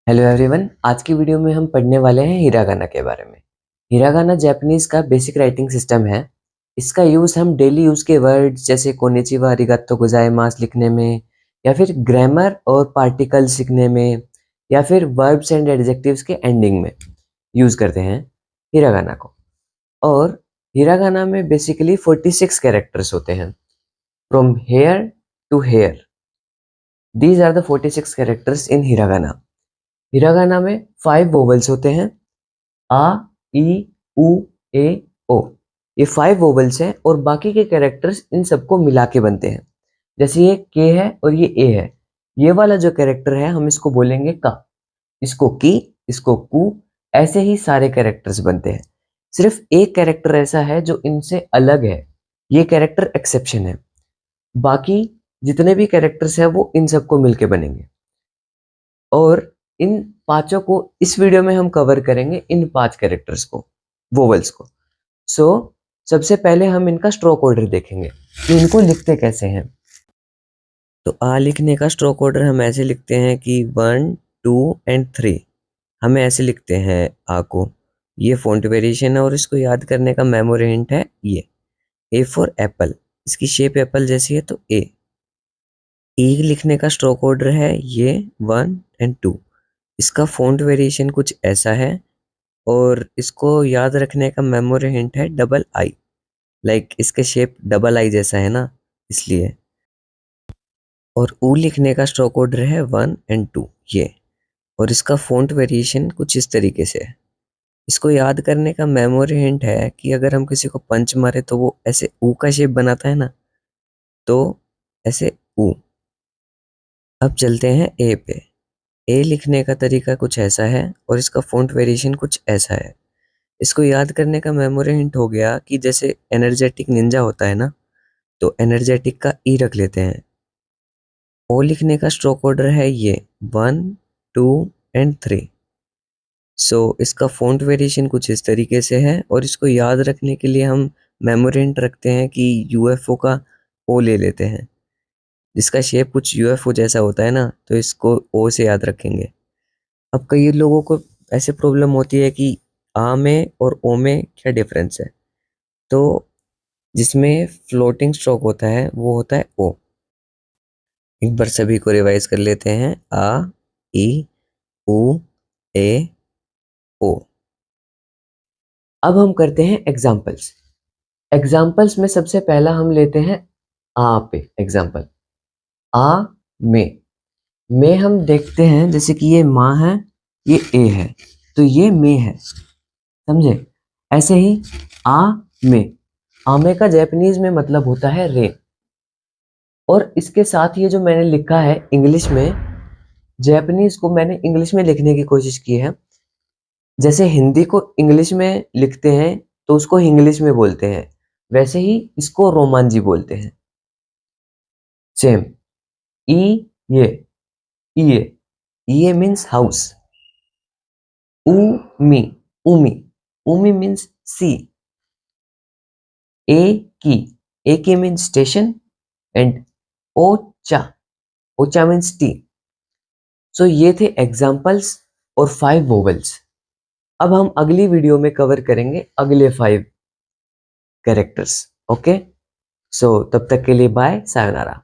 Hello everyone, आज की video में हम पढ़ने वाले हैं हिरागाना के बारे में। हिरागाना जापानीज का बेसिक राइटिंग सिस्टम है। इसका यूज़ हम डेली यूज़ के वर्ड्स जैसे कोनिचिवा, अरिगातो गोजाइमास लिखने में, या फिर ग्रामर और पार्टिकल्स लिखने में, या फिर वर्ब्स एंड एडजेक्टिव्स के एंडिंग में यूज़ करते हैं हिरागाना को। और हिरागाना में बेसिकली 46 कैरेक्टर्स होते हैं, from here to here. These are the 46 characters in Hiragana. Hiragana में 5 वोवेल्स होते हैं, आ, ई, उ, ए, ओ। ये 5 वोवेल्स हैं और बाकी के कैरेक्टर्स इन सबको मिला के बनते हैं। जैसे ये के है और ये ए है, ये वाला जो कैरेक्टर है हम इसको बोलेंगे का, इसको की, इसको कु। ऐसे ही सारे कैरेक्टर्स बनते हैं। सिर्फ एक कैरेक्टर ऐसा है जो इनसे अलग है, ये कैरेक्टर एक्सेप्शन है। बाकी जितने भी कैरेक्टर्स हैं वो इन सबको मिलके बनेंगे। और इन पांचों को इस वीडियो में हम कवर करेंगे, इन 5 कैरेक्टर्स को, वोवेल्स को। सो सबसे पहले हम इनका स्ट्रोक ऑर्डर देखेंगे कि इनको लिखते कैसे हैं। तो आ लिखने का स्ट्रोक ऑर्डर हम ऐसे लिखते हैं कि 1, 2 एंड 3। हमें ऐसे लिखते हैं आ को। ये फॉन्ट वेरिएशन है और इसको याद करने का मेमोरी हिंट है ये। ए फॉर एप्पल, इसकी शेप एप्पल जैसी है तो ए। ई लिखने का स्ट्रोक ऑर्डर है ये 1 एंड 2। इसका फॉन्ट वेरिएशन कुछ ऐसा है और इसको याद रखने का मेमोरी हिंट है डबल आई। लाइक इसके शेप डबल आई जैसा है ना, इसलिए। और ऊ लिखने का स्ट्रोक ऑर्डर है 1 एंड 2 ये। और इसका फॉन्ट वेरिएशन कुछ इस तरीके से है। इसको याद करने का मेमोरी हिंट है कि अगर हम किसी को पंच मारे तो वो ऐसे ऊ का शेप बनाता है ना, तो ऐसे ऊ। अब चलते हैं ए पे। ए लिखने का तरीका कुछ ऐसा है और इसका फॉन्ट वेरिएशन कुछ ऐसा है। इसको याद करने का मेमोरी हिंट हो गया कि जैसे एनर्जेटिक निंजा होता है ना, तो एनर्जेटिक का ई रख लेते हैं। ओ लिखने का स्ट्रोक ऑर्डर है ये 1, 2 एंड 3। सो इसका फॉन्ट वेरिएशन कुछ इस तरीके से है और इसको याद रखने के लिए हम मेमोरी हिंट रखते हैं कि यूएफओ का ओ ले लेते हैं। जिसका शेप कुछ यूएफओ जैसा होता है ना, तो इसको ओ से याद रखेंगे। अब कई लोगों को ऐसे प्रॉब्लम होती है कि आ में और ओ में क्या डिफरेंस है। तो जिसमें फ्लोटिंग स्ट्रोक होता है वो होता है ओ। एक बार सभी को रिवाइज कर लेते हैं। आ, ई, उ, ए, ओ। अब हम करते हैं एग्जाम्पल्स। एग्जाम्पल्स में सबसे पहला हम लेते हैं आ पे एग्जाम्पल। आ में हम देखते हैं जैसे कि ये माँ है, ये ए है, तो ये में है, समझे। ऐसे ही आ में, आमे का जापानीज में मतलब होता है रेन। और इसके साथ ये जो मैंने लिखा है इंग्लिश में, जापानीज को मैंने इंग्लिश में लिखने की कोशिश की है। जैसे हिंदी को इंग्लिश में लिखते हैं तो उसको इंग्लिश में बोलते हैं, वैसे ही इसको रोमांजी बोलते हैं। सेम ई ये, ये ये मीन्स हाउस। उमी, उमी, उमी मीन्स सी। ए की, ए की मीन्स स्टेशन। एंड ओचा, ओचा मीन्स टी। सो ये थे एग्जाम्पल्स और 5 वोवेल्स। अब हम अगली वीडियो में कवर करेंगे अगले 5 कैरेक्टर्स। ओके, सो तब तक के लिए बाय, सायोनारा।